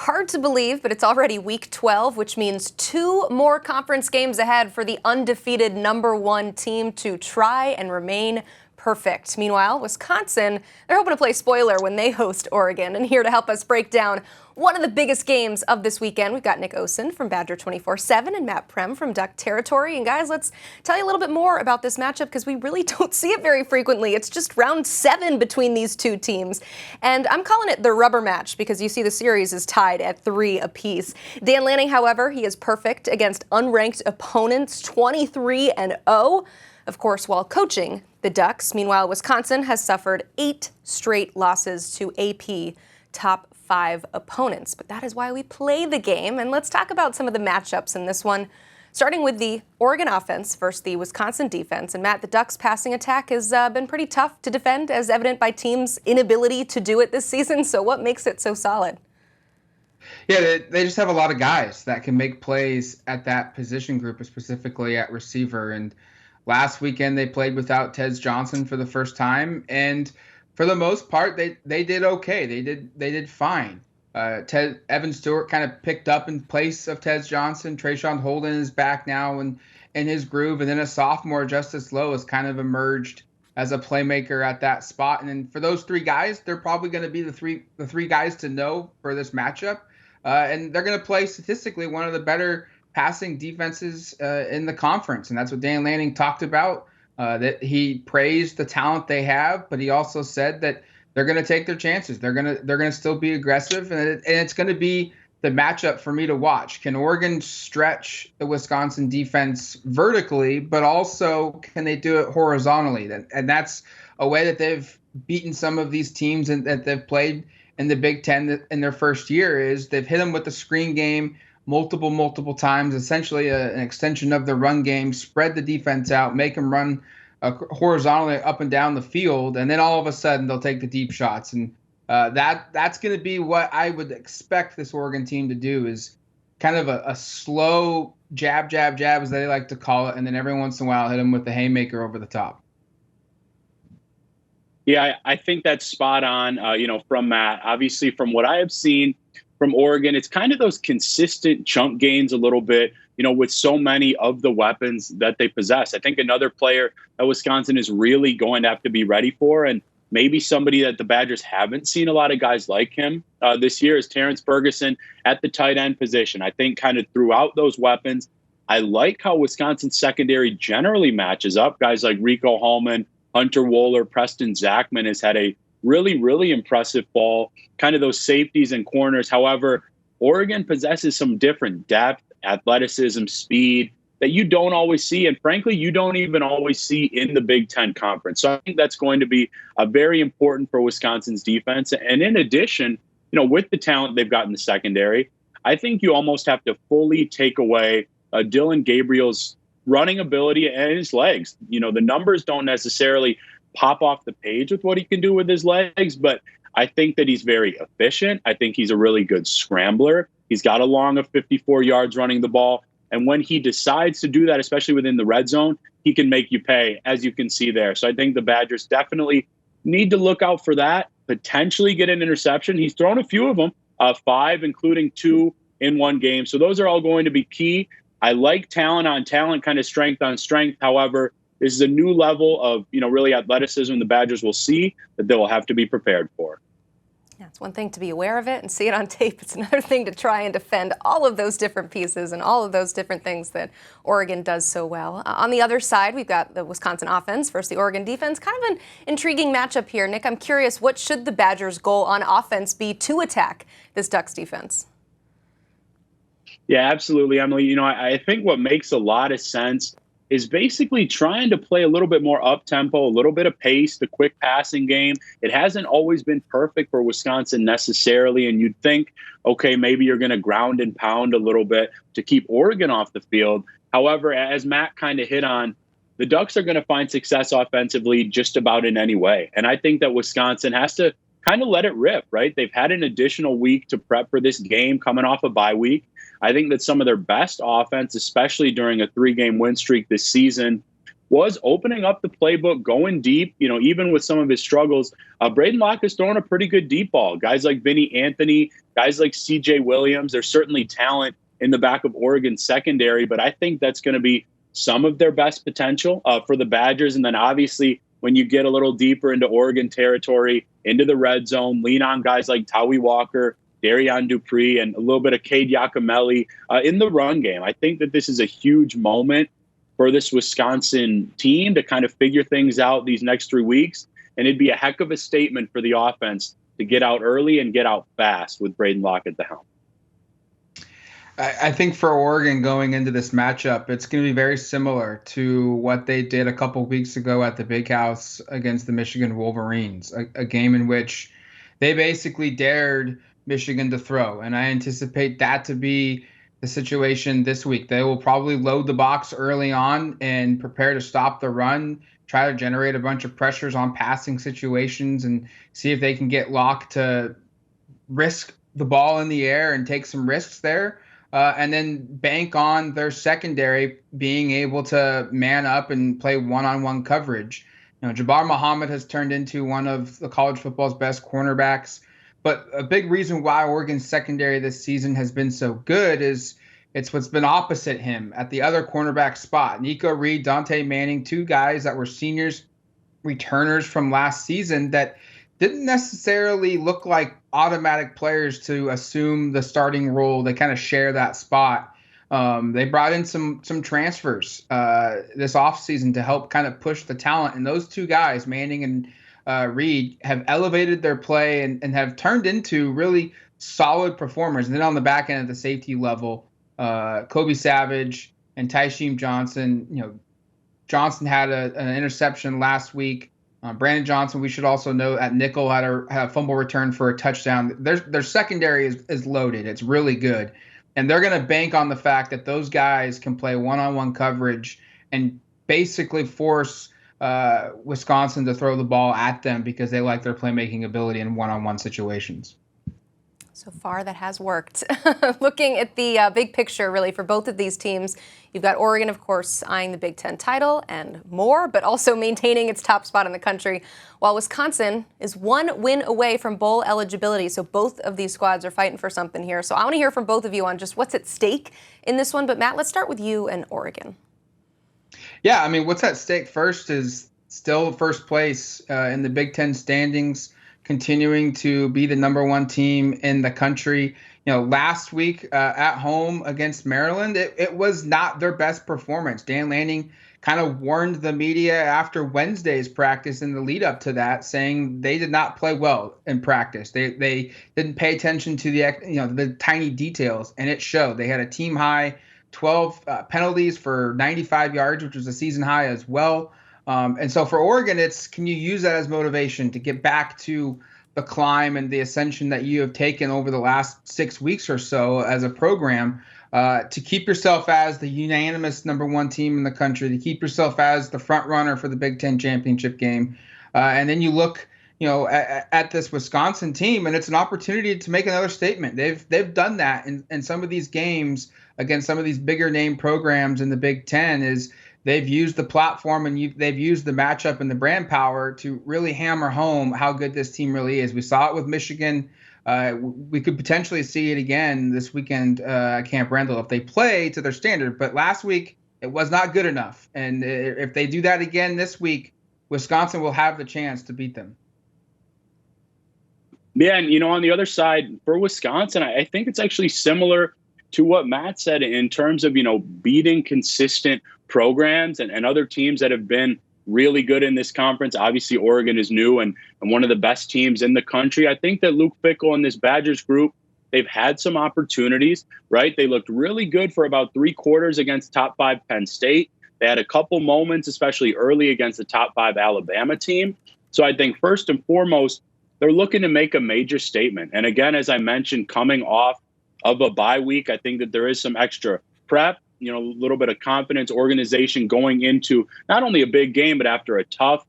Hard to believe, but it's already week 12, which means 2 more conference games ahead for the undefeated #1 team to try and remain perfect. Meanwhile, Wisconsin, they're hoping to play spoiler when they host Oregon. And here to help us break down one of the biggest games of this weekend, we've got Nick Osen from Badger 24/7 and Matt Prem from Duck Territory. And guys, let's tell you a little bit more about this matchup because we really don't see it very frequently. It's just round 7 between these two teams. And I'm calling it the rubber match because you see the series is tied at 3 apiece. Dan Lanning, however, he is perfect against unranked opponents, 23-0. Of course, while coaching the Ducks. Meanwhile, Wisconsin has suffered 8 straight losses to AP top 5 opponents. But that is why we play the game. And let's talk about some of the matchups in this one, starting with the Oregon offense versus the Wisconsin defense. And Matt, the Ducks' passing attack has been pretty tough to defend, as evident by teams' inability to do it this season. So what makes it so solid? Yeah, they just have a lot of guys that can make plays at that position group, specifically at receiver. And last weekend, they played without Tez Johnson for the first time, and for the most part, they did okay. They did fine. Evan Stewart kind of picked up in place of Tez Johnson. Trayshawn Holden is back now in his groove, and then a sophomore, Justice Lowe, has kind of emerged as a playmaker at that spot. And then for those 3 guys, they're probably going to be the three guys to know for this matchup, and they're going to play statistically one of the better passing defenses in the conference. And that's what Dan Lanning talked about, that he praised the talent they have, but he also said that they're going to take their chances. They're going to still be aggressive, and it's going to be the matchup for me to watch. Can Oregon stretch the Wisconsin defense vertically, but also can they do it horizontally? And that's a way that they've beaten some of these teams and that they've played in the Big Ten in their first year, is they've hit them with the screen game multiple times, essentially an extension of the run game, spread the defense out, make them run horizontally up and down the field, and then all of a sudden they'll take the deep shots. And that's going to be what I would expect this Oregon team to do, is kind of a slow jab, as they like to call it, and then every once in a while hit them with the haymaker over the top. Yeah, I think that's spot on, from Matt. Obviously, from what I have seen from Oregon, it's kind of those consistent chunk gains a little bit, with so many of the weapons that they possess. I think another player that Wisconsin is really going to have to be ready for, and maybe somebody that the Badgers haven't seen a lot of guys like him this year, is Terrence Ferguson at the tight end position. I think kind of throughout those weapons, I like how Wisconsin's secondary generally matches up. Guys like Rico Hallman, Hunter Wohler, Preston Zachman has had a really, really impressive fall, kind of those safeties and corners. However, Oregon possesses some different depth, athleticism, speed that you don't always see. And frankly, you don't even always see in the Big Ten Conference. So I think that's going to be very important for Wisconsin's defense. And in addition, with the talent they've got in the secondary, I think you almost have to fully take away Dylan Gabriel's running ability and his legs. The numbers don't necessarily pop off the page with what he can do with his legs, but I think that he's very efficient. I think he's a really good scrambler. He's got a long of 54 yards running the ball. And when he decides to do that, especially within the red zone, he can make you pay, as you can see there. So I think the Badgers definitely need to look out for that, potentially get an interception. He's thrown a few of them, 5, including 2 in one game. So those are all going to be key. I like talent on talent, kind of strength on strength. However, this is a new level of, really athleticism the Badgers will see that they will have to be prepared for. Yeah, it's one thing to be aware of it and see it on tape. It's another thing to try and defend all of those different pieces and all of those different things that Oregon does so well. On the other side, we've got the Wisconsin offense versus the Oregon defense. Kind of an intriguing matchup here. Nick, I'm curious, what should the Badgers' goal on offense be to attack this Ducks defense? Yeah, absolutely, Emily. I think what makes a lot of sense is basically trying to play a little bit more up-tempo, a little bit of pace, the quick passing game. It hasn't always been perfect for Wisconsin necessarily, and you'd think, okay, maybe you're going to ground and pound a little bit to keep Oregon off the field. However, as Matt kind of hit on, the Ducks are going to find success offensively just about in any way. And I think that Wisconsin has to kind of let it rip, right? They've had an additional week to prep for this game coming off a bye week. I think that some of their best offense, especially during a 3-game win streak this season, was opening up the playbook, going deep, even with some of his struggles. Braden Locke is throwing a pretty good deep ball. Guys like Vinny Anthony, guys like CJ Williams, there's certainly talent in the back of Oregon's secondary, but I think that's going to be some of their best potential for the Badgers. And then obviously when you get a little deeper into Oregon territory, into the red zone, lean on guys like Tawi Walker, Darian Dupree, and a little bit of Cade Yakimelli in the run game. I think that this is a huge moment for this Wisconsin team to kind of figure things out these next 3 weeks. And it'd be a heck of a statement for the offense to get out early and get out fast with Braden Locke at the helm. I think for Oregon going into this matchup, it's going to be very similar to what they did a couple weeks ago at the Big House against the Michigan Wolverines, a game in which they basically dared Michigan to throw. And I anticipate that to be the situation this week. They will probably load the box early on and prepare to stop the run, try to generate a bunch of pressures on passing situations, and see if they can get Locke to risk the ball in the air and take some risks there. And then bank on their secondary being able to man up and play one-on-one coverage. Jabbar Muhammad has turned into one of the college football's best cornerbacks. But a big reason why Oregon's secondary this season has been so good is it's what's been opposite him at the other cornerback spot. Nico Reed, Dante Manning, two guys that were seniors, returners from last season that didn't necessarily look like automatic players to assume the starting role. They kind of share that spot. They brought in some transfers this offseason to help kind of push the talent. And those two guys, Manning and Reed, have elevated their play and have turned into really solid performers. And then on the back end at the safety level, Kobe Savage and Tysheem Johnson. Johnson had an interception last week. Brandon Johnson, we should also know, at nickel had a fumble return for a touchdown. Their secondary is loaded. It's really good. And they're going to bank on the fact that those guys can play one-on-one coverage and basically force Wisconsin to throw the ball at them because they like their playmaking ability in one-on-one situations. So far, that has worked. Looking at the big picture, really, for both of these teams, you've got Oregon, of course, eyeing the Big Ten title and more, but also maintaining its top spot in the country, while Wisconsin is one win away from bowl eligibility. So both of these squads are fighting for something here. So I want to hear from both of you on just what's at stake in this one. But Matt, let's start with you and Oregon. Yeah, I mean, what's at stake first is still first place in the Big Ten standings, continuing to be the number one team in the country. Last week at home against Maryland, it was not their best performance. Dan Lanning kind of warned the media after Wednesday's practice in the lead up to that, saying they did not play well in practice. They didn't pay attention to the tiny details, and it showed. They had a team high 12 penalties for 95 yards, which was a season high as well. And so for Oregon, can you use that as motivation to get back to the climb and the ascension that you have taken over the last 6 weeks or so as a program, to keep yourself as the unanimous number one team in the country, to keep yourself as the front runner for the Big Ten championship game. And then you look, at this Wisconsin team, and it's an opportunity to make another statement. They've done that in some of these games against some of these bigger name programs in the Big Ten. Is they've used the platform and they've used the matchup and the brand power to really hammer home how good this team really is. We saw it with Michigan. We could potentially see it again this weekend at Camp Randall if they play to their standard. But last week, it was not good enough. And if they do that again this week, Wisconsin will have the chance to beat them. Yeah, and on the other side, for Wisconsin, I think it's actually similar to what Matt said in terms of, beating consistent programs and other teams that have been really good in this conference. Obviously, Oregon is new and one of the best teams in the country. I think that Luke Fickell and this Badgers group, they've had some opportunities, right? They looked really good for about 3 quarters against top 5 Penn State. They had a couple moments, especially early against the top 5 Alabama team. So I think first and foremost, they're looking to make a major statement. And again, as I mentioned, coming off of a bye week, I think that there is some extra prep, a little bit of confidence, organization going into not only a big game, but after a tough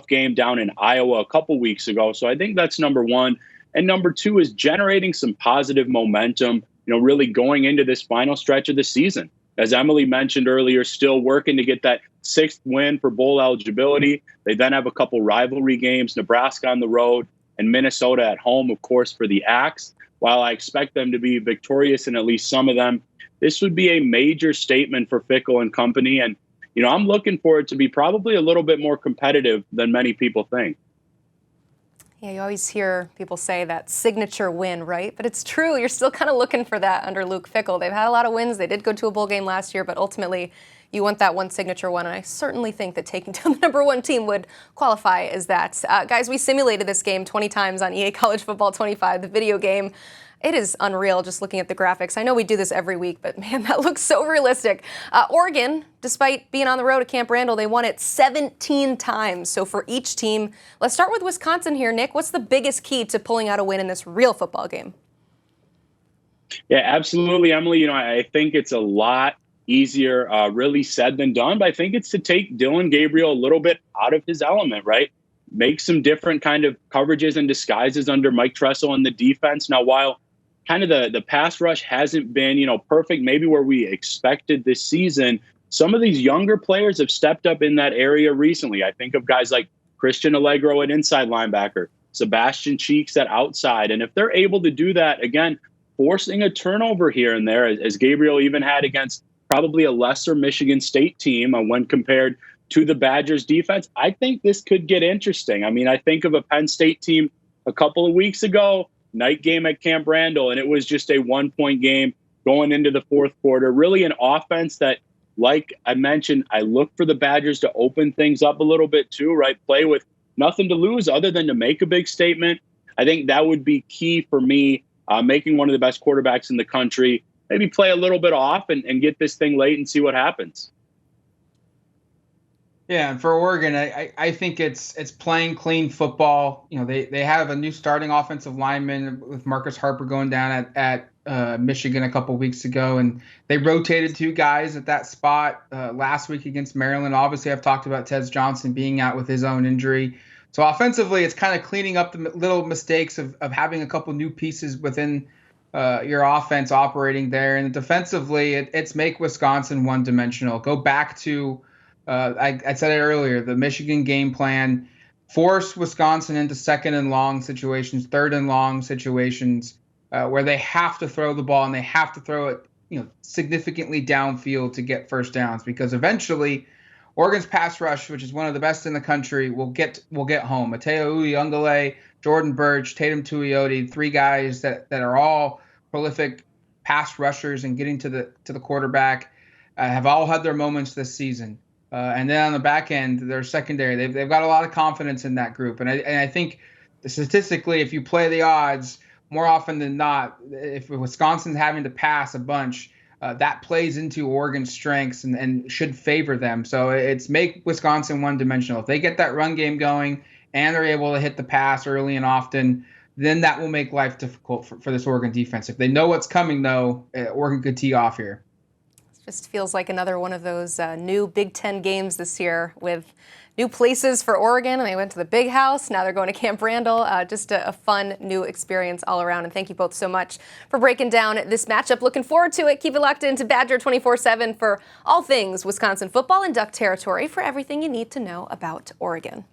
game down in Iowa a couple weeks ago. So I think that's number one. And number two is generating some positive momentum, really going into this final stretch of the season. As Emily mentioned earlier, still working to get that sixth win for bowl eligibility. They then have a couple rivalry games, Nebraska on the road and Minnesota at home, of course, for the Axe. While I expect them to be victorious in at least some of them, this would be a major statement for Fickell and company. And, I'm looking for it to be probably a little bit more competitive than many people think. Yeah, you always hear people say that signature win, right? But it's true. You're still kind of looking for that under Luke Fickell. They've had a lot of wins. They did go to a bowl game last year, but ultimately you want that one signature one. And I certainly think that taking down the number one team would qualify as that. Guys, we simulated this game 20 times on EA College Football 25, the video game. It is unreal just looking at the graphics. I know we do this every week, but man, that looks so realistic. Oregon, despite being on the road at Camp Randall, they won it 17 times. So for each team, let's start with Wisconsin here. Nick, what's the biggest key to pulling out a win in this real football game? Yeah, absolutely, Emily. I think it's a lot easier really said than done, but I think it's to take Dillon Gabriel a little bit out of his element, right? Make some different kind of coverages and disguises under Mike Tressel and the defense. Now, while kind of the pass rush hasn't been, perfect, maybe where we expected this season, some of these younger players have stepped up in that area recently. I think of guys like Christian Allegro at inside linebacker, Sebastian Cheeks at outside. And if they're able to do that, again, forcing a turnover here and there, as Gabriel even had against probably a lesser Michigan State team when compared to the Badgers defense, I think this could get interesting. I mean, I think of a Penn State team a couple of weeks ago, night game at Camp Randall, and it was just a 1-point game going into the fourth quarter. Really an offense that, like I mentioned, I look for the Badgers to open things up a little bit too, right? Play with nothing to lose other than to make a big statement. I think that would be key for me, making one of the best quarterbacks in the country, maybe play a little bit off and get this thing late and see what happens. Yeah, and for Oregon, I think it's playing clean football. They have a new starting offensive lineman with Marcus Harper going down at Michigan a couple weeks ago, and they rotated 2 guys at that spot last week against Maryland. Obviously, I've talked about Tez Johnson being out with his own injury. So offensively, it's kind of cleaning up the little mistakes of having a couple new pieces within your offense operating there. And defensively, it's make Wisconsin one-dimensional. Go back to I said it earlier, the Michigan game plan, force Wisconsin into second and long situations, third and long situations where they have to throw the ball and they have to throw it, significantly downfield to get first downs, because eventually Oregon's pass rush, which is one of the best in the country, will get home. Mateo Uyunglele, Jordan Burch, Tatum Tuioti, 3 guys that are all prolific pass rushers and getting to the quarterback, have all had their moments this season. And then on the back end, their secondary, they've got a lot of confidence in that group. And I think statistically, if you play the odds, more often than not, if Wisconsin's having to pass a bunch, that plays into Oregon's strengths and should favor them. So it's make Wisconsin one-dimensional. If they get that run game going and they're able to hit the pass early and often, then that will make life difficult for this Oregon defense. If they know what's coming, though, Oregon could tee off here. Just feels like another one of those new Big Ten games this year with new places for Oregon. And they went to the Big House. Now they're going to Camp Randall. Just a fun new experience all around. And thank you both so much for breaking down this matchup. Looking forward to it. Keep it locked into Badger 24/7 for all things Wisconsin football and Duck territory, for everything you need to know about Oregon.